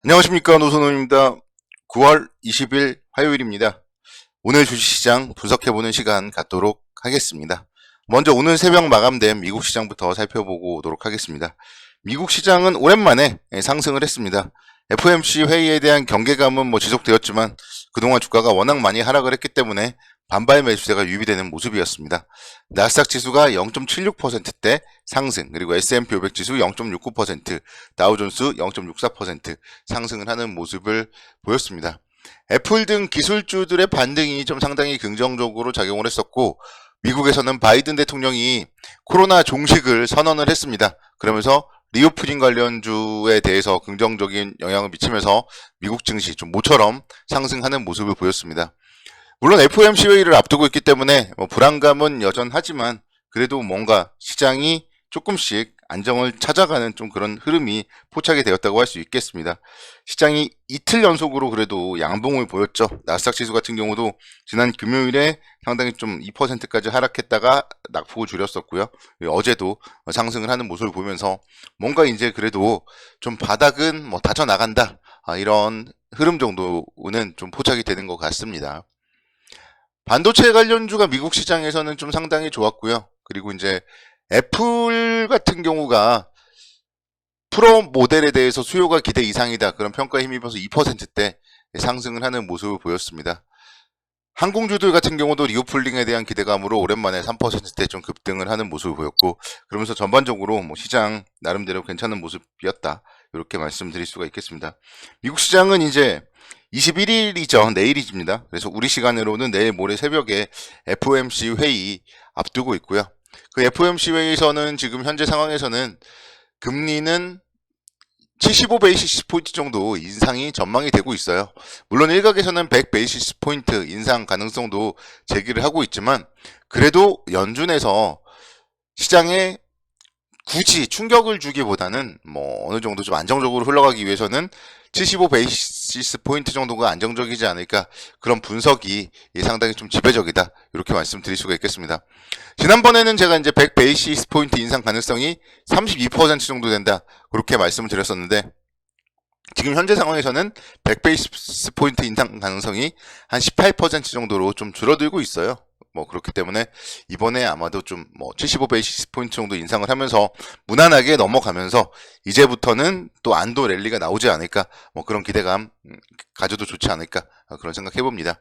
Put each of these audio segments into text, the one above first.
안녕하십니까, 노선호입니다. 9월 20일 화요일입니다. 오늘 주식시장 분석해보는 시간 갖도록 하겠습니다. 먼저 오늘 새벽 마감된 미국 시장부터 살펴보고 오도록 하겠습니다. 미국 시장은 오랜만에 상승을 했습니다. FOMC 회의에 대한 경계감은 지속되었지만 그동안 주가가 워낙 많이 하락을 했기 때문에 반발 매수세가 유입되는 모습이었습니다. 나스닥 지수가 0.76%대 상승, 그리고 S&P 500 지수 0.69%, 다우존스 0.64% 상승을 하는 모습을 보였습니다. 애플 등 기술주들의 반등이 좀 상당히 긍정적으로 작용을 했었고, 미국에서는 바이든 대통령이 코로나 종식을 선언을 했습니다. 그러면서 리오프닝 관련주에 대해서 긍정적인 영향을 미치면서 미국 증시 좀 모처럼 상승하는 모습을 보였습니다. 물론 FOMC 회의를 앞두고 있기 때문에 불안감은 여전하지만 그래도 뭔가 시장이 조금씩 안정을 찾아가는 좀 그런 흐름이 포착이 되었다고 할 수 있겠습니다. 시장이 이틀 연속으로 그래도 양봉을 보였죠. 나스닥 지수 같은 경우도 지난 금요일에 상당히 좀 2%까지 하락했다가 낙폭을 줄였었고요. 어제도 상승을 하는 모습을 보면서 뭔가 이제 그래도 좀 바닥은 다져 나간다, 이런 흐름 정도는 좀 포착이 되는 것 같습니다. 반도체 관련주가 미국 시장에서는 좀 상당히 좋았고요. 그리고 이제 애플 같은 경우가 프로 모델에 대해서 수요가 기대 이상이다, 그런 평가에 힘입어서 2%대 상승을 하는 모습을 보였습니다. 항공주들 같은 경우도 리오플링에 대한 기대감으로 오랜만에 3%대 좀 급등을 하는 모습을 보였고, 그러면서 전반적으로 시장 나름대로 괜찮은 모습이었다, 이렇게 말씀드릴 수가 있겠습니다. 미국 시장은 이제 21일이죠. 내일입니다. 그래서 우리 시간으로는 내일 모레 새벽에 FOMC 회의 앞두고 있고요. 그 FOMC 회의에서는 지금 현재 상황에서는 금리는 75베이시스 포인트 정도 인상이 전망이 되고 있어요. 물론 일각에서는 100베이시스 포인트 인상 가능성도 제기를 하고 있지만, 그래도 연준에서 시장에 굳이 충격을 주기보다는 어느 정도 좀 안정적으로 흘러가기 위해서는 75베이시스 포인트 정도가 안정적이지 않을까, 그런 분석이 상당히 좀 지배적이다, 이렇게 말씀드릴 수가 있겠습니다. 지난번에는 제가 이제 100베이시스 포인트 인상 가능성이 32% 정도 된다, 그렇게 말씀을 드렸었는데, 지금 현재 상황에서는 100베이시스 포인트 인상 가능성이 한 18% 정도로 좀 줄어들고 있어요. 그렇기 때문에 이번에 아마도 좀 75베이시스 포인트 정도 인상을 하면서 무난하게 넘어가면서 이제부터는 또 안도 랠리가 나오지 않을까, 그런 기대감 가져도 좋지 않을까, 그런 생각 해봅니다.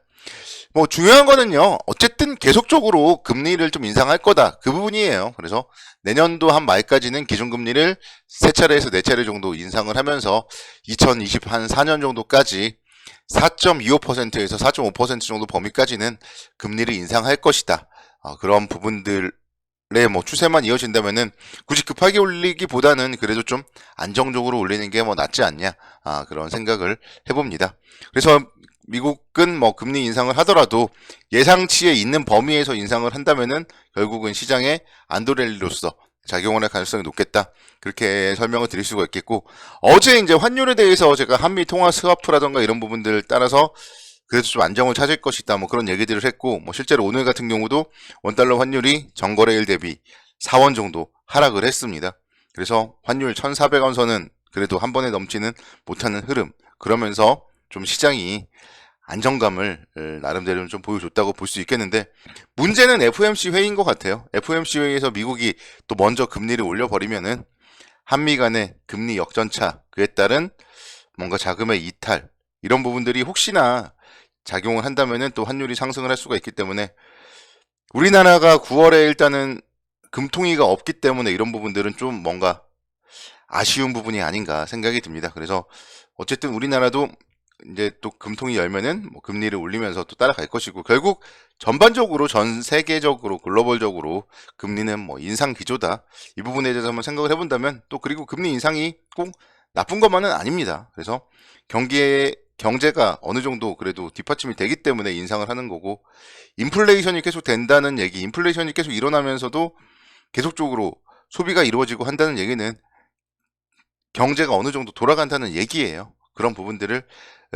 중요한 거는요, 어쨌든 계속적으로 금리를 좀 인상할 거다, 그 부분이에요. 그래서 내년도 한 말까지는 기준금리를 3차례에서 4차례 정도 인상을 하면서 2024년 정도까지 4.25%에서 4.5% 정도 범위까지는 금리를 인상할 것이다. 그런 부분들의 추세만 이어진다면은 굳이 급하게 올리기보다는 그래도 좀 안정적으로 올리는 게 낫지 않냐, 그런 생각을 해봅니다. 그래서 미국은 금리 인상을 하더라도 예상치에 있는 범위에서 인상을 한다면은 결국은 시장의 안도랠리로서 작용을 할 가능성이 높겠다, 그렇게 설명을 드릴 수가 있겠고, 어제 이제 환율에 대해서 제가 한미 통화 스와프라던가 이런 부분들 따라서 그래도 좀 안정을 찾을 것이다, 그런 얘기들을 했고, 실제로 오늘 같은 경우도 원달러 환율이 전거래일 대비 4원 정도 하락을 했습니다. 그래서 환율 1,400원 선은 그래도 한 번에 넘지는 못하는 흐름, 그러면서 좀 시장이 안정감을 나름대로 좀 보여줬다고 볼 수 있겠는데, 문제는 FOMC 회의인 것 같아요. FOMC 회의에서 미국이 또 먼저 금리를 올려버리면은 한미 간의 금리 역전차, 그에 따른 뭔가 자금의 이탈, 이런 부분들이 혹시나 작용을 한다면은 또 환율이 상승을 할 수가 있기 때문에, 우리나라가 9월에 일단은 금통위가 없기 때문에 이런 부분들은 좀 뭔가 아쉬운 부분이 아닌가 생각이 듭니다. 그래서 어쨌든 우리나라도 이제 또 금통이 열면은 금리를 올리면서 또 따라갈 것이고, 결국 전반적으로 전 세계적으로 글로벌적으로 금리는 인상 기조다, 이 부분에 대해서 한번 생각을 해본다면, 또 그리고 금리 인상이 꼭 나쁜 것만은 아닙니다. 그래서 경제가 어느 정도 그래도 뒷받침이 되기 때문에 인상을 하는 거고, 인플레이션이 계속 된다는 얘기, 인플레이션이 계속 일어나면서도 계속적으로 소비가 이루어지고 한다는 얘기는 경제가 어느 정도 돌아간다는 얘기예요. 그런 부분들을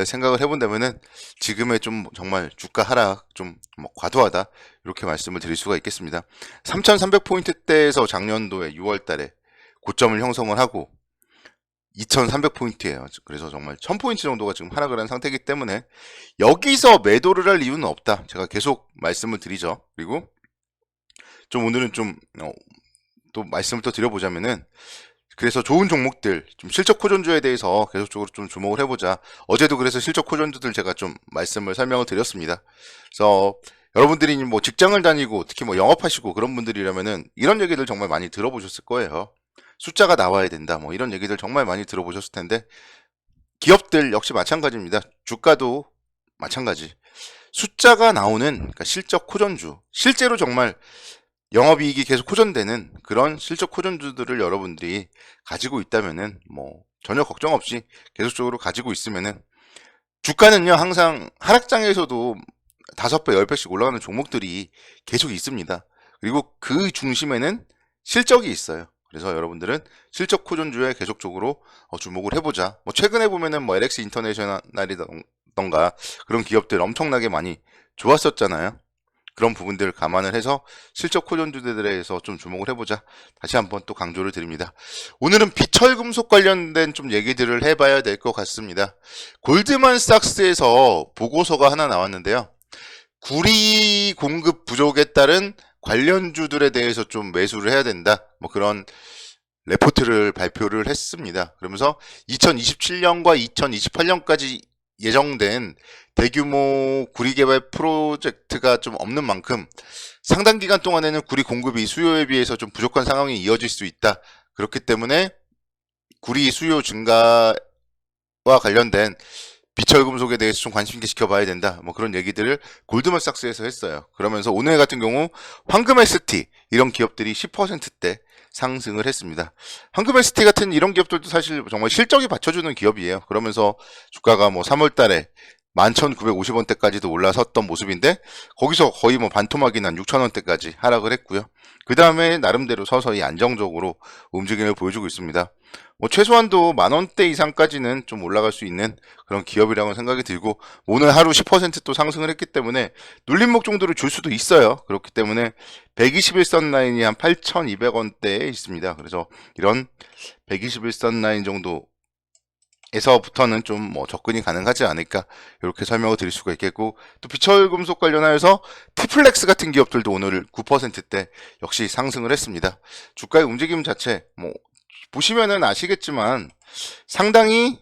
생각을 해본다면은 지금의 좀 정말 주가 하락 좀 과도하다, 이렇게 말씀을 드릴 수가 있겠습니다. 3,300포인트대에서 작년도에 6월 달에 고점을 형성을 하고 2300포인트예요. 그래서 정말 1000포인트 정도가 지금 하락을 한 상태이기 때문에 여기서 매도를 할 이유는 없다. 제가 계속 말씀을 드리죠. 그리고 좀 오늘은 좀 또 말씀을 또 드려보자면은, 그래서 좋은 종목들, 좀 실적 호전주에 대해서 계속적으로 좀 주목을 해보자. 어제도 그래서 실적 호전주들 제가 좀 말씀을 설명을 드렸습니다. 그래서 여러분들이 뭐 직장을 다니고 특히 뭐 영업하시고 그런 분들이라면은 이런 얘기들 정말 많이 들어보셨을 거예요. 숫자가 나와야 된다, 뭐 이런 얘기들 정말 많이 들어보셨을 텐데, 기업들 역시 마찬가지입니다. 주가도 마찬가지. 숫자가 나오는, 그러니까 실적 호전주, 실제로 정말 영업이익이 계속 호전되는 그런 실적 호전주들을 여러분들이 가지고 있다면은 뭐 전혀 걱정 없이 계속적으로 가지고 있으면은, 주가는요 항상 하락장에서도 5배, 10배씩 올라가는 종목들이 계속 있습니다. 그리고 그 중심에는 실적이 있어요. 그래서 여러분들은 실적 호전주에 계속적으로 주목을 해보자. 뭐 최근에 보면은 뭐 LX 인터내셔널이던가 그런 기업들 엄청나게 많이 좋았었잖아요. 그런 부분들을 감안을 해서 실적 호전주들에 대해서 좀 주목을 해보자. 다시 한번 또 강조를 드립니다. 오늘은 비철금속 관련된 좀 얘기들을 해봐야 될 것 같습니다. 골드만삭스에서 보고서가 하나 나왔는데요. 구리 공급 부족에 따른 관련주들에 대해서 좀 매수를 해야 된다, 뭐 그런 레포트를 발표를 했습니다. 그러면서 2027년과 2028년까지 예정된 대규모 구리 개발 프로젝트가 좀 없는 만큼 상당 기간 동안에는 구리 공급이 수요에 비해서 좀 부족한 상황이 이어질 수 있다. 그렇기 때문에 구리 수요 증가와 관련된 비철금속에 대해서 좀 관심 있게 지켜봐야 된다, 뭐 그런 얘기들을 골드만삭스에서 했어요. 그러면서 오늘 같은 경우 황금 ST 이런 기업들이 10%대 상승을 했습니다. 황금 ST 같은 이런 기업들도 사실 정말 실적이 받쳐주는 기업이에요. 그러면서 주가가 뭐 3월 달에 11,950원대까지도 올라섰던 모습인데, 거기서 거의 뭐 반토막이 난 6,000원대까지 하락을 했고요. 그 다음에 나름대로 서서히 안정적으로 움직임을 보여주고 있습니다. 뭐 최소한도 10,000원대 이상까지는 좀 올라갈 수 있는 그런 기업이라고 생각이 들고, 오늘 하루 10%또 상승을 했기 때문에 눌림목 정도를 줄 수도 있어요. 그렇기 때문에 121선 라인이 한 8,200원대에 있습니다. 그래서 이런 121선 라인 정도 에서부터는 좀 뭐 접근이 가능하지 않을까, 이렇게 설명을 드릴 수가 있겠고, 또 비철금속 관련하여서 티플렉스 같은 기업들도 오늘 9%대 역시 상승을 했습니다. 주가의 움직임 자체 뭐 보시면은 아시겠지만 상당히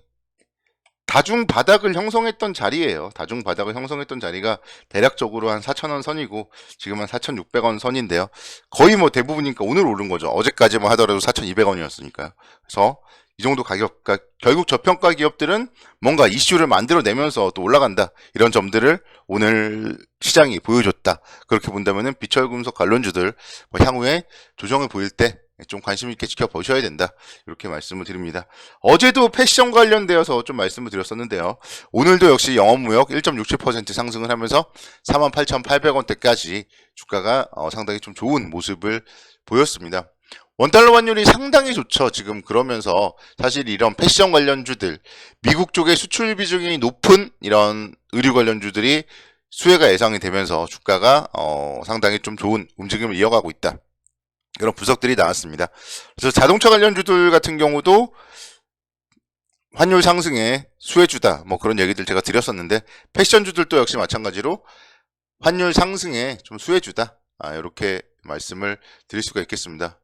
다중 바닥을 형성했던 자리예요. 다중 바닥을 형성했던 자리가 대략적으로 한 4,000원 선이고 지금 한 4,600원 선인데요. 거의 뭐 대부분이니까 오늘 오른 거죠. 어제까지만 하더라도 4,200원이었으니까요. 그래서 이 정도 가격, 그러니까 결국 저평가 기업들은 뭔가 이슈를 만들어내면서 또 올라간다, 이런 점들을 오늘 시장이 보여줬다. 그렇게 본다면은 비철금속 관련주들 뭐 향후에 조정을 보일 때 좀 관심 있게 지켜보셔야 된다, 이렇게 말씀을 드립니다. 어제도 패션 관련되어서 좀 말씀을 드렸었는데요. 오늘도 역시 영업무역 1.67% 상승을 하면서 48,800원대까지 주가가 상당히 좀 좋은 모습을 보였습니다. 원달러 환율이 상당히 좋죠. 지금 그러면서 사실 이런 패션 관련주들, 미국 쪽의 수출 비중이 높은 이런 의류 관련주들이 수혜가 예상이 되면서 주가가 상당히 좀 좋은 움직임을 이어가고 있다, 그런 분석들이 나왔습니다. 그래서 자동차 관련주들 같은 경우도 환율 상승에 수혜주다, 뭐 그런 얘기들 제가 드렸었는데, 패션주들도 역시 마찬가지로 환율 상승에 좀 수혜주다, 이렇게 말씀을 드릴 수가 있겠습니다.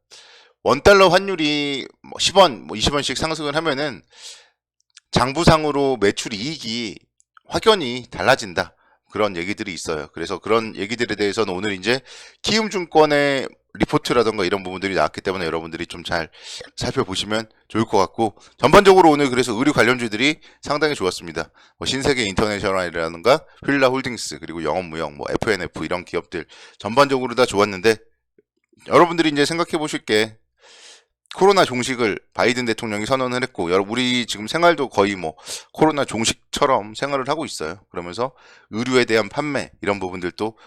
원달러 환율이 뭐 10원, 뭐 20원씩 상승을 하면은 장부상으로 매출 이익이 확연히 달라진다, 그런 얘기들이 있어요. 그래서 그런 얘기들에 대해서는 오늘 이제 키움증권의 리포트라던가 이런 부분들이 나왔기 때문에 여러분들이 좀 잘 살펴보시면 좋을 것 같고, 전반적으로 오늘 그래서 의류 관련주들이 상당히 좋았습니다. 뭐 신세계 인터내셔널이라든가 휠라 홀딩스, 그리고 영업무역, 뭐 FNF 이런 기업들 전반적으로 다 좋았는데, 여러분들이 이제 생각해 보실 게, 코로나 종식을 바이든 대통령이 선언을 했고, 우리 지금 생활도 거의 뭐 코로나 종식처럼 생활을 하고 있어요. 그러면서 의류에 대한 판매 이런 부분들도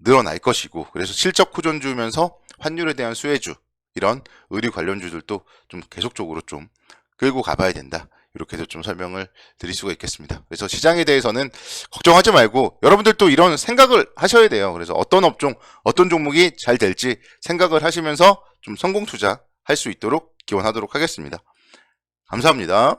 늘어날 것이고, 그래서 실적 호전주면서 환율에 대한 수혜주, 이런 의류 관련주들도 좀 계속적으로 좀 끌고 가봐야 된다, 이렇게 해서 좀 설명을 드릴 수가 있겠습니다. 그래서 시장에 대해서는 걱정하지 말고 여러분들도 이런 생각을 하셔야 돼요. 그래서 어떤 업종, 어떤 종목이 잘 될지 생각을 하시면서 좀 성공 투자 할 수 있도록 기원하도록 하겠습니다. 감사합니다.